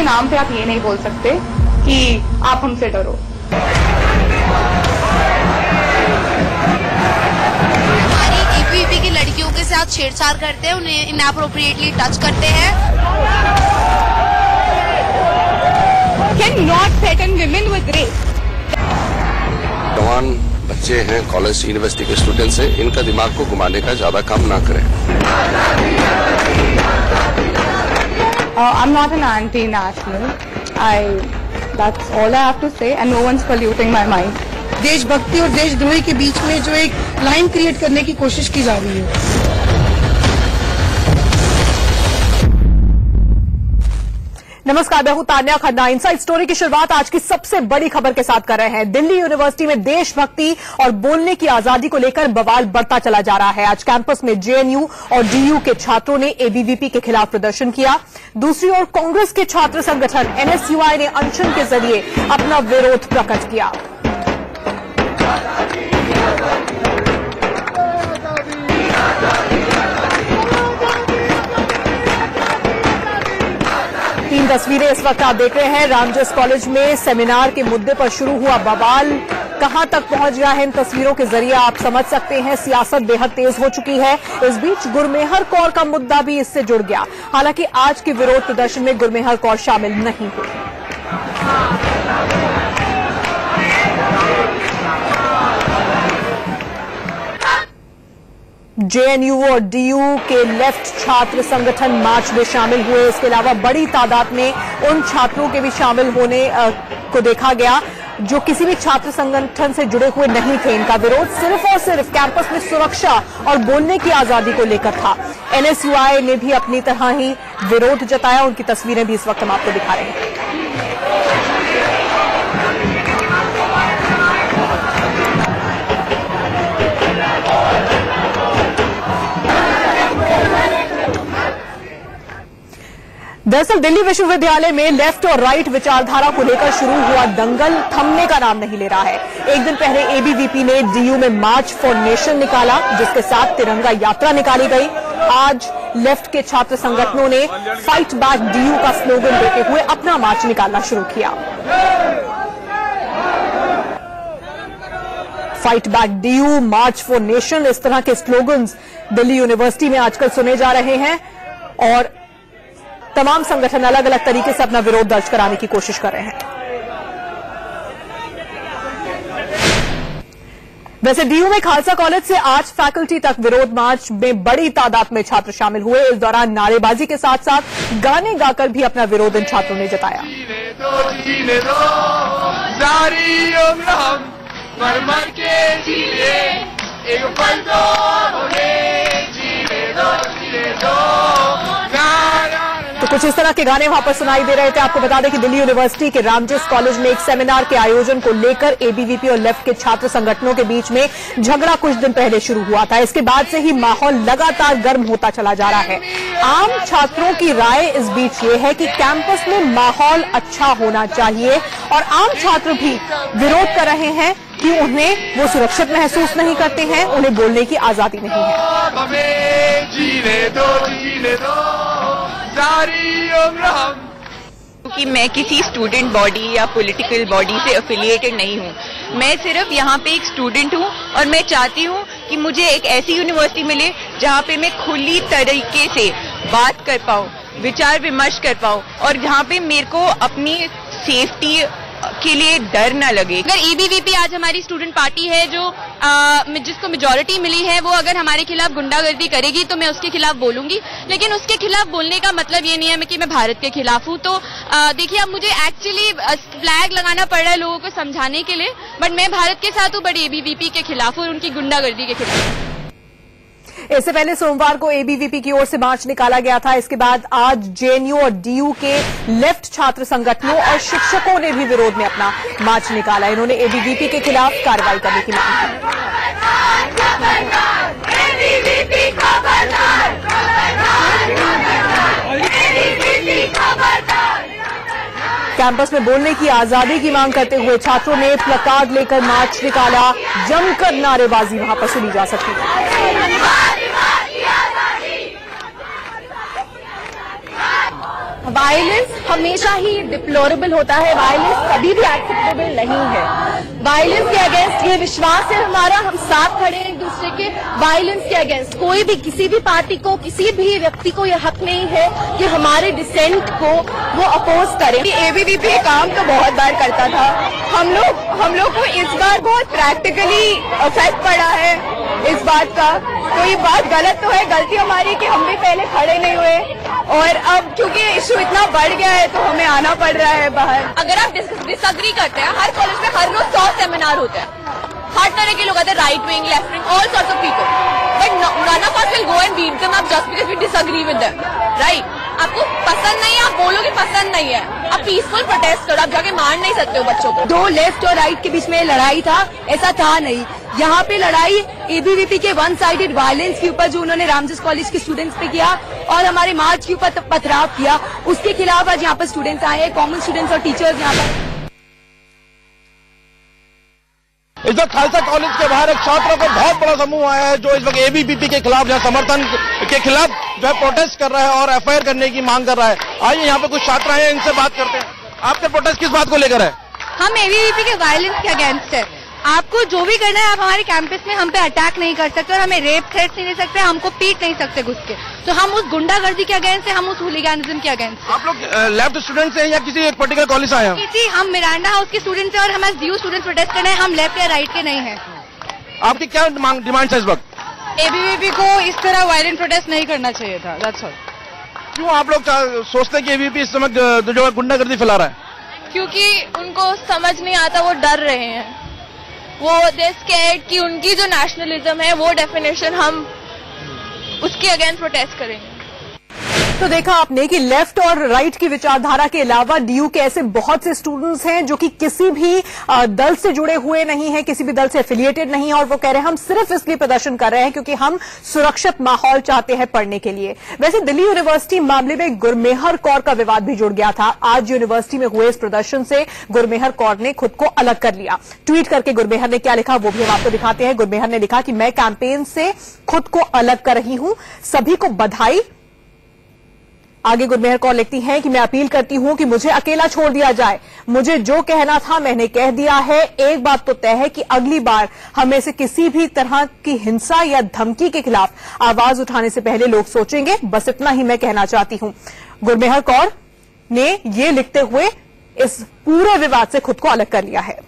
नाम पे आप ये नहीं बोल सकते कि आप हमसे डरो। हमारी एबीवीपी की लड़कियों के साथ छेड़छाड़ करते हैं, उन्हें इनअप्रोप्रिएटली टच करते हैं। Can not threaten women with rape. जवान बच्चे हैं, कॉलेज यूनिवर्सिटी के स्टूडेंट्स हैं, इनका दिमाग को घुमाने का ज्यादा काम ना करें। I'm not an anti-national. That's all I have to say, and no one's polluting my mind. देशभक्ति और देशद्रोही के बीच में जो एक लाइन क्रिएट करने की कोशिश की जा रही है। नमस्कार, मैं हूं तान्या खन्ना। इनसाइड स्टोरी की शुरुआत आज की सबसे बड़ी खबर के साथ कर रहे हैं। दिल्ली यूनिवर्सिटी में देशभक्ति और बोलने की आजादी को लेकर बवाल बढ़ता चला जा रहा है। आज कैंपस में जेएनयू और डीयू के छात्रों ने एबीवीपी के खिलाफ प्रदर्शन किया। दूसरी ओर कांग्रेस के छात्र संगठन एनएसयूआई ने अनशन के जरिए अपना विरोध प्रकट किया। तीन तस्वीरें इस वक्त आप देख रहे हैं। रामजस कॉलेज में सेमिनार के मुद्दे पर शुरू हुआ बवाल कहां तक पहुंच गया है, इन तस्वीरों के जरिए आप समझ सकते हैं। सियासत बेहद तेज हो चुकी है। इस बीच गुरमेहर कौर का मुद्दा भी इससे जुड़ गया। हालांकि आज के विरोध प्रदर्शन में गुरमेहर कौर शामिल नहीं हुई। जेएनयू और डीयू के लेफ्ट छात्र संगठन मार्च में शामिल हुए। इसके अलावा बड़ी तादाद में उन छात्रों के भी शामिल होने को देखा गया जो किसी भी छात्र संगठन से जुड़े हुए नहीं थे। इनका विरोध सिर्फ और सिर्फ कैंपस में सुरक्षा और बोलने की आजादी को लेकर था। एनएसयूआई ने भी अपनी तरह ही विरोध जताया। उनकी तस्वीरें भी इस वक्त हम आपको दिखा रहे हैं। दरअसल दिल्ली विश्वविद्यालय में लेफ्ट और राइट विचारधारा को लेकर शुरू हुआ दंगल थमने का नाम नहीं ले रहा है। एक दिन पहले एबीवीपी ने डीयू में मार्च फॉर नेशन निकाला, जिसके साथ तिरंगा यात्रा निकाली गई। आज लेफ्ट के छात्र संगठनों ने फाइट बैक डीयू का स्लोगन देते हुए अपना मार्च निकालना शुरू किया। Fight back DU, March for nation, इस तरह के स्लोगन्स दिल्ली यूनिवर्सिटी में आजकल सुने जा रहे हैं और तमाम संगठन अलग अलग तरीके से अपना विरोध दर्ज कराने की कोशिश कर रहे हैं। वैसे डीयू में खालसा कॉलेज से आज फैकल्टी तक विरोध मार्च में बड़ी तादाद में छात्र शामिल हुए। इस दौरान नारेबाजी के साथ साथ गाने गाकर भी अपना विरोध इन छात्रों ने जताया। जीने दो, सारी उम्र हम मर मर के जीने, एक पल तो हमें जीने दो। तो कुछ इस तरह के गाने वहां पर सुनाई दे रहे थे। आपको बता दें कि दिल्ली यूनिवर्सिटी के रामजस कॉलेज में एक सेमिनार के आयोजन को लेकर एबीवीपी और लेफ्ट के छात्र संगठनों के बीच में झगड़ा कुछ दिन पहले शुरू हुआ था। इसके बाद से ही माहौल लगातार गर्म होता चला जा रहा है। आम छात्रों की राय इस बीच ये है कि कैंपस में माहौल अच्छा होना चाहिए और आम छात्र भी विरोध कर रहे हैं कि उन्हें वो सुरक्षित महसूस नहीं करते हैं, उन्हें बोलने की आजादी नहीं है। जीने दो सारी उम्र हम। क्योंकि मैं किसी स्टूडेंट बॉडी या पॉलिटिकल बॉडी से एफिलिएटेड नहीं हूँ। मैं सिर्फ यहाँ पे एक स्टूडेंट हूँ और मैं चाहती हूँ कि मुझे एक ऐसी यूनिवर्सिटी मिले जहाँ पे मैं खुली तरीके से बात कर पाऊँ, विचार विमर्श कर पाऊँ और जहाँ पे मेरे को अपनी सेफ्टी के लिए डर न लगे। अगर एबीवीपी आज हमारी स्टूडेंट पार्टी है जो जिसको मेजॉरिटी मिली है, वो अगर हमारे खिलाफ गुंडागर्दी करेगी तो मैं उसके खिलाफ बोलूंगी। लेकिन उसके खिलाफ बोलने का मतलब ये नहीं है कि मैं भारत के खिलाफ हूँ। तो देखिए, अब मुझे एक्चुअली फ्लैग लगाना पड़ रहा है लोगों को समझाने के लिए, बट मैं भारत के साथ हूँ, बट एबीवीपी के खिलाफ हूँ और उनकी गुंडागर्दी के खिलाफ। इससे पहले सोमवार को एबीवीपी की ओर से मार्च निकाला गया था। इसके बाद आज जेएनयू और डीयू के लेफ्ट छात्र संगठनों और शिक्षकों ने भी विरोध में अपना मार्च निकाला। इन्होंने एबीवीपी के खिलाफ कार्रवाई करने की मांग की। कैंपस में बोलने की आजादी की मांग करते हुए छात्रों ने प्लकार्ड लेकर मार्च निकाला। जमकर नारेबाजी वहां पर सुनी जा सकती है। वायलेंस हमेशा ही डिप्लोरेबल होता है, वायलेंस कभी भी एक्सेप्टेबल नहीं है। वायलेंस के अगेंस्ट ये विश्वास है हमारा, हम साथ खड़े हैं एक दूसरे के। वायलेंस के अगेंस्ट कोई भी किसी भी पार्टी को, किसी भी व्यक्ति को यह हक नहीं है कि हमारे डिसेंट को वो अपोज करे। एबीवीपी काम तो बहुत बार करता था, हम लोग को इस बार बहुत प्रैक्टिकली इफेक्ट पड़ा है इस बात का। तो ये बात गलत तो है, गलती हमारी कि हम भी पहले खड़े नहीं हुए, और अब क्योंकि इशू इतना बढ़ गया है तो हमें आना पड़ रहा है बाहर। अगर आप डिसएग्री करते हैं, हर कॉलेज में हर रोज 100 सेमिनार होते हैं, हर तरह के लोग आते हैं, right wing, left wing, all sorts of people, but none of us will go and beat them up just because we disagree with them, right? आपको पसंद नहीं है, आप बोलो कि पसंद नहीं है, आप पीसफुल प्रोटेस्ट करो, आप जाके मार नहीं सकते हो बच्चों को। दो लेफ्ट और राइट के बीच में लड़ाई था, ऐसा था नहीं। यहाँ पे लड़ाई एबीवीपी के वन साइडेड वायलेंस के ऊपर जो उन्होंने रामजस कॉलेज के स्टूडेंट्स पे किया और हमारे मार्च के ऊपर पथराव किया, उसके खिलाफ आज यहाँ पर स्टूडेंट्स आए हैं, कॉमन स्टूडेंट्स और टीचर्स यहाँ पर। इस वक्त खालसा कॉलेज के बाहर एक छात्रों का बहुत बड़ा समूह आया है जो इस वक्त एबीवीपी के खिलाफ या समर्थन के खिलाफ जो है प्रोटेस्ट कर रहा है और एफआईआर करने की मांग कर रहा है। आइए यहाँ पे कुछ छात्र आए हैं, इनसे बात करते हैं। आपके प्रोटेस्ट किस बात को लेकर है? हम एबीवीपी के वायलेंस के अगेंस्ट है। आपको जो भी करना है, आप हमारे कैंपस में हम पे अटैक नहीं कर सकते और हमें रेप थ्रेट्स नहीं दे सकते, हमको पीट नहीं सकते घुस के। तो हम उस गुंडागर्दी के अगेंस्ट है, हम उस हुलिगैनिज्म के अगेंस्ट। आप लोग लेफ्ट स्टूडेंट्स हैं या किसी एक पर्टिकुलर कॉलेज आए हैं? जी, हम मिरांडा हाउस के स्टूडेंट्स हैं और हम एज ड्यू स्टूडेंट प्रोटेस्ट करना है, हम लेफ्ट या राइट के नहीं है। आपकी क्या डिमांड है इस वक्त? एबीवीपी को इस तरह वायलेंट प्रोटेस्ट नहीं करना चाहिए था, दैट्स ऑल। क्यों आप लोग सोचते हैं कि एबीवीपी इस समय जो है गुंडागर्दी फैला रहा है? क्योंकि उनको समझ नहीं आता, वो डर रहे हैं, वो दे स्कैर्ड कि उनकी जो नेशनलिज्म है वो डेफिनेशन हम उसके अगेंस्ट प्रोटेस्ट करेंगे। तो देखा आपने कि लेफ्ट और राइट की विचारधारा के अलावा डीयू के ऐसे बहुत से स्टूडेंट्स हैं जो कि किसी भी दल से जुड़े हुए नहीं हैं, किसी भी दल से एफिलिएटेड नहीं है, और वो कह रहे हैं हम सिर्फ इसलिए प्रदर्शन कर रहे हैं क्योंकि हम सुरक्षित माहौल चाहते हैं पढ़ने के लिए। वैसे दिल्ली यूनिवर्सिटी मामले में गुरमेहर कौर का विवाद भी जुड़ गया था। आज यूनिवर्सिटी में हुए इस प्रदर्शन से गुरमेहर कौर ने खुद को अलग कर लिया। ट्वीट करके गुरमेहर ने क्या लिखा वो भी हम आपको दिखाते हैं। गुरमेहर ने लिखा कि मैं कैंपेन से खुद को अलग कर रही हूं, सभी को बधाई। आगे गुरमेहर कौर लिखती हैं कि मैं अपील करती हूं कि मुझे अकेला छोड़ दिया जाए, मुझे जो कहना था मैंने कह दिया है। एक बात तो तय है कि अगली बार हमें से किसी भी तरह की हिंसा या धमकी के खिलाफ आवाज उठाने से पहले लोग सोचेंगे, बस इतना ही मैं कहना चाहती हूं। गुरमेहर कौर ने ये लिखते हुए इस पूरे विवाद से खुद को अलग कर लिया है।